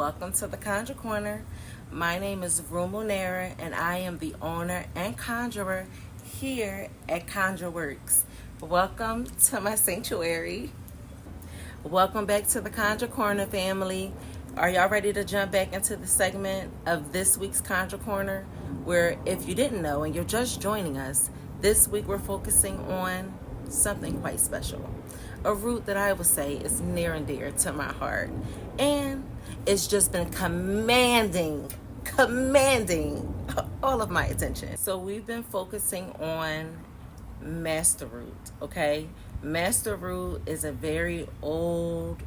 welcome to the Conjure Corner. My name is Rumunera, and I am the owner and conjurer here at Conjure Works. Welcome to my sanctuary. Welcome back to the Conjure Corner family. Are y'all ready to jump back into the segment of this week's Conjure Corner? Where, if you didn't know and you're just joining us, this week we're focusing on something quite special. A root that I would say is near and dear to my heart. And it's just been commanding all of my attention. So we've been focusing on Masterwort, okay? Masterwort is a very old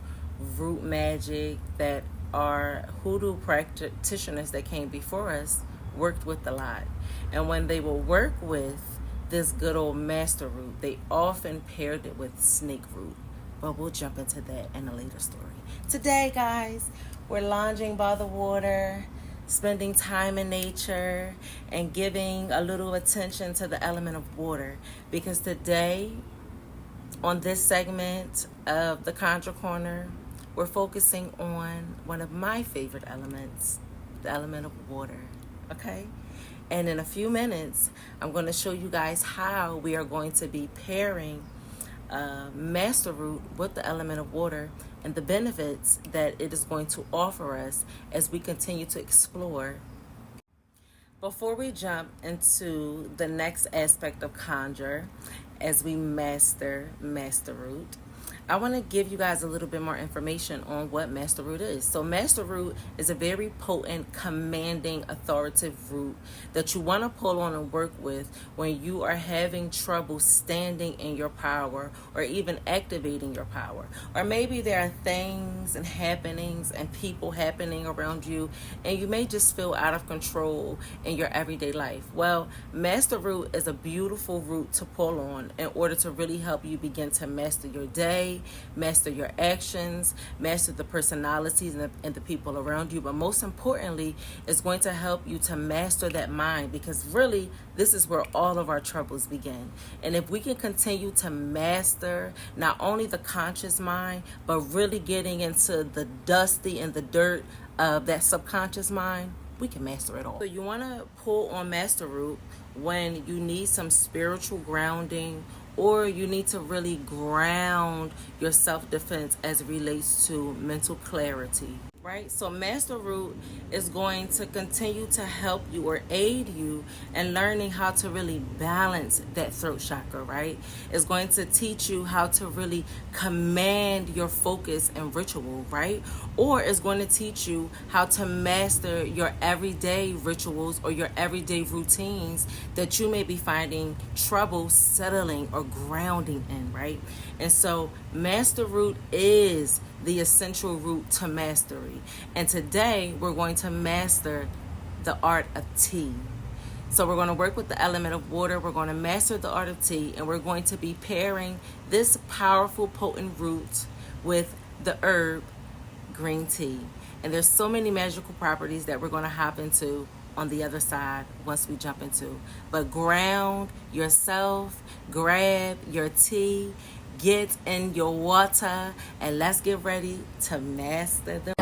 root magic that our Hoodoo practitioners that came before us worked with a lot. And when they will work with this good old Masterwort, they often paired it with snake root. But we'll jump into that in a later story. Today, guys, we're lounging by the water, spending time in nature, and giving a little attention to the element of water. Because today, on this segment of the Conjure Corner, we're focusing on one of my favorite elements, the element of water, okay? And in a few minutes, I'm going to show you guys how we are going to be pairing Masterwort with the element of water and the benefits that it is going to offer us as we continue to explore. Before we jump into the next aspect of Conjure, as we master Masterwort, I want to give you guys a little bit more information on what Masterwort is. So Masterwort is a very potent, commanding, authoritative root that you want to pull on and work with when you are having trouble standing in your power or even activating your power. Or maybe there are things and happenings and people happening around you and you may just feel out of control in your everyday life. Well, Masterwort is a beautiful root to pull on in order to really help you begin to master your day, master your actions, master the personalities and the people around you, but most importantly, it's going to help you to master that mind, because really this is where all of our troubles begin. And if we can continue to master not only the conscious mind, but really getting into the dusty and the dirt of that subconscious mind, we can master it all. So you want to pull on Masterwort when you need some spiritual grounding, or you need to really ground your self-defense as it relates to mental clarity, right? So Masterwort is going to continue to help you or aid you in learning how to really balance that throat chakra, right? It's going to teach you how to really command your focus and ritual, right? Or it's going to teach you how to master your everyday rituals or your everyday routines that you may be finding trouble settling or grounding in, right? And so Masterwort is the essential root to mastery. And today we're going to master the art of tea. So we're going to work with the element of water. We're going to master the art of tea, and we're going to be pairing this powerful, potent root with the herb green tea. And there's so many magical properties that we're going to hop into on the other side once we jump into. But ground yourself, grab your tea, get in your water, and let's get ready to master the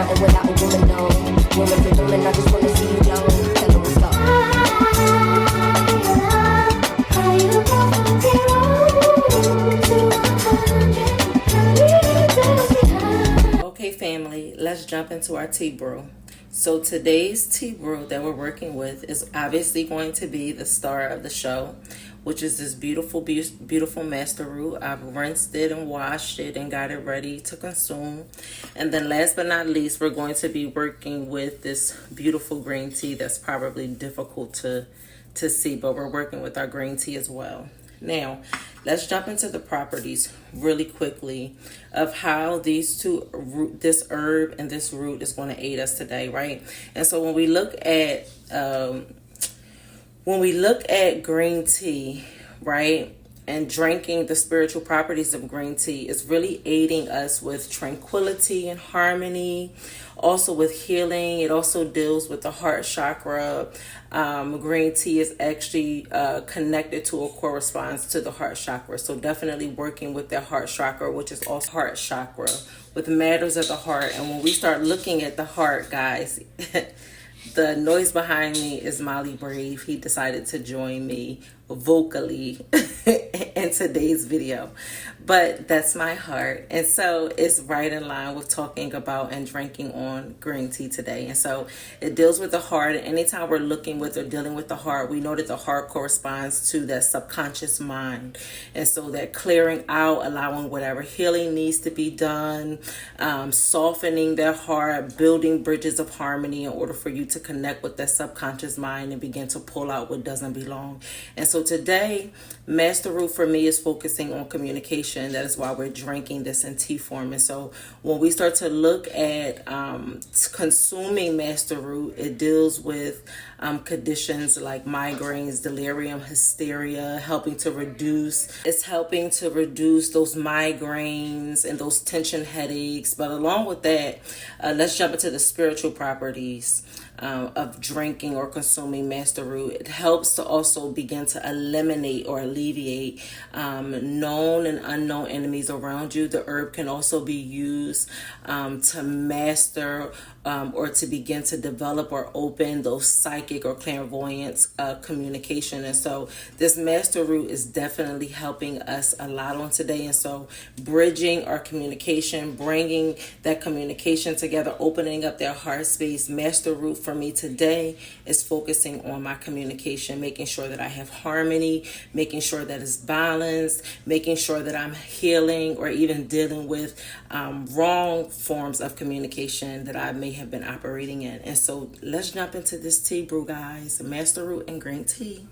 Okay, family, let's jump into our tea brew. So today's tea brew that we're working with is obviously going to be the star of the show, which is this beautiful Masterwort. I've rinsed it and washed it and got it ready to consume. And then last but not least, we're going to be working with this beautiful green tea that's probably difficult to see, but we're working with our green tea as well. Now, let's jump into the properties really quickly of how this herb and this root is going to aid us today, right? And so when we look at green tea, right, and drinking the spiritual properties of green tea is really aiding us with tranquility and harmony, also with healing. It also deals with the heart chakra. Green tea is actually connected to or corresponds to the heart chakra. So definitely working with the heart chakra, which is also heart chakra, with matters of the heart. And when we start looking at the heart, guys, the noise behind me is Molly Brave. He decided to join me vocally in today's video, but that's my heart, and so it's right in line with talking about and drinking on green tea today. And so it deals with the heart. Anytime we're looking with or dealing with the heart, we know that the heart corresponds to that subconscious mind, and so that clearing out, allowing whatever healing needs to be done, softening their heart, building bridges of harmony in order for you to connect with that subconscious mind and begin to pull out what doesn't belong. And so today, Masterwort for me is focusing on communication. That is why we're drinking this in tea form. And so when we start to look at consuming Masterwort, it deals with conditions like migraines, delirium, hysteria, it's helping to reduce those migraines and those tension headaches. But along with that, let's jump into the spiritual properties of drinking or consuming Masterwort. It helps to also begin to eliminate or alleviate known and unknown enemies around you. The herb can also be used to master or to begin to develop or open those psychic or clairvoyance communication. And so this Masterwort is definitely helping us a lot on today. And so bridging our communication, bringing that communication together, opening up their heart space. Masterwort for me today is focusing on my communication, making sure that I have harmony, making sure that it's balanced, making sure that I'm healing or even dealing with wrong forms of communication that I may have been operating in. And so let's jump into this tea brew, guys. Masterwort and green tea.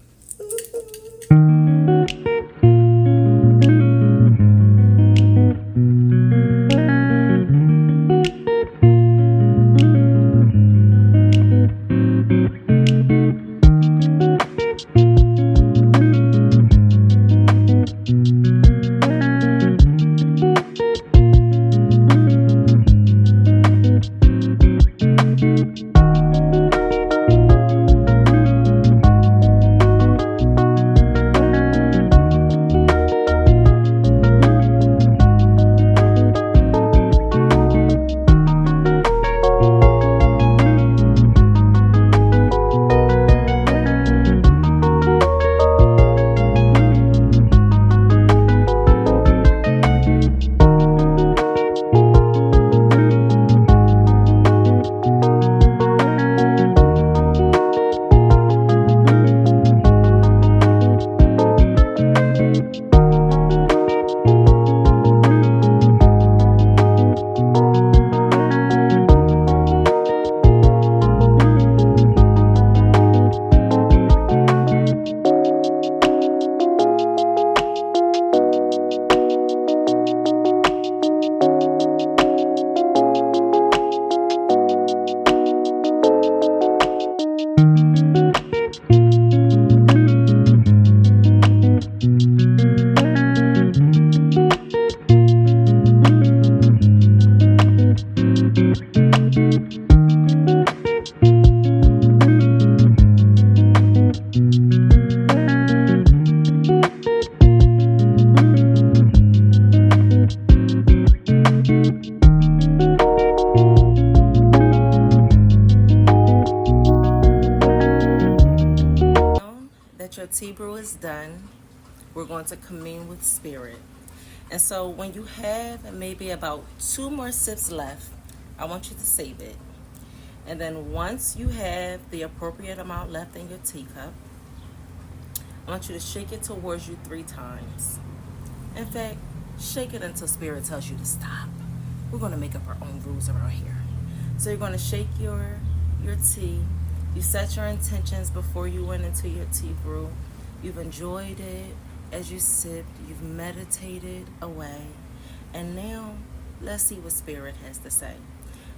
Your tea brew is done, we're going to commune with spirit. And so when you have maybe about 2 more sips left, I want you to save it. And then once you have the appropriate amount left in your teacup, I want you to shake it towards you 3 times. In fact, shake it until spirit tells you to stop. We're going to make up our own rules around here. So you're going to shake your tea. You set your intentions before you went into your tea brew. You've enjoyed it as you sipped. You've meditated away. And now, let's see what Spirit has to say.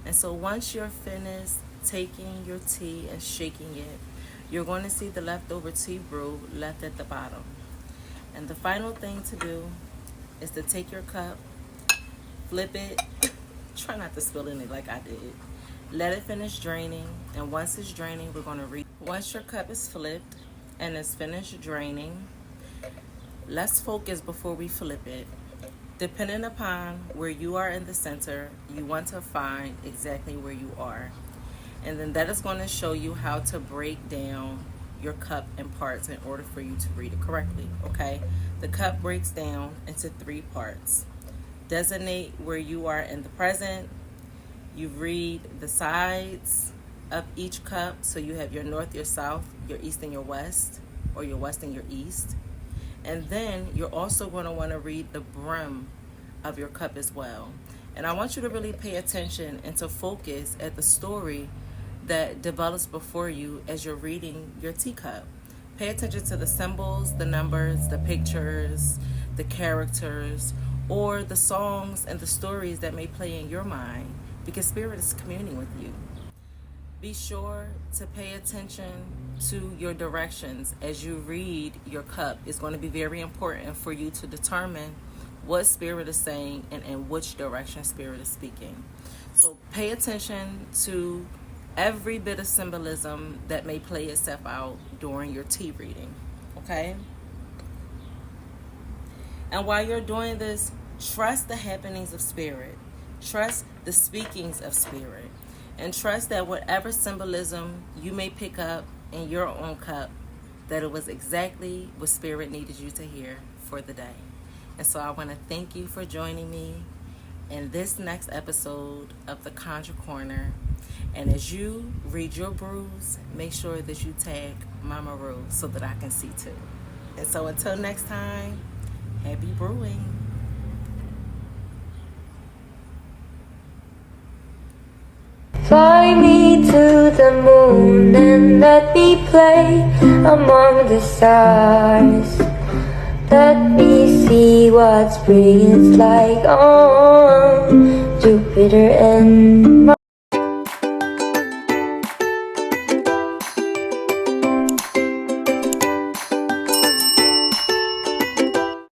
And so once you're finished taking your tea and shaking it, you're going to see the leftover tea brew left at the bottom. And the final thing to do is to take your cup, flip it, try not to spill any like I did. Let it finish draining, and once it's draining, we're going to read. Once your cup is flipped and it's finished draining, let's focus before we flip it. Depending upon where you are in the center, you want to find exactly where you are. And then that is going to show you how to break down your cup in parts in order for you to read it correctly, okay? The cup breaks down into 3 parts. Designate where you are in the present. You read the sides of each cup, so you have your north, your south, your east, and your west, or your west and your east. And then you're also going to want to read the brim of your cup as well. And I want you to really pay attention and to focus at the story that develops before you as you're reading your teacup. Pay attention to the symbols, the numbers, the pictures, the characters, or the songs and the stories that may play in your mind, because Spirit is communing with you. Be sure to pay attention to your directions as you read your cup. It's going to be very important for you to determine what Spirit is saying and in which direction Spirit is speaking. So pay attention to every bit of symbolism that may play itself out during your tea reading, okay? And while you're doing this, trust the happenings of Spirit. Trust the speakings of Spirit. And trust that whatever symbolism you may pick up in your own cup, that it was exactly what Spirit needed you to hear for the day. And so I want to thank you for joining me in this next episode of the Conjure Corner. And as you read your brews, make sure that you tag Mama Rue so that I can see too. And so until next time, happy brewing. Fly me to the moon and let me play among the stars. Let me see what spring is like on Jupiter and Mars.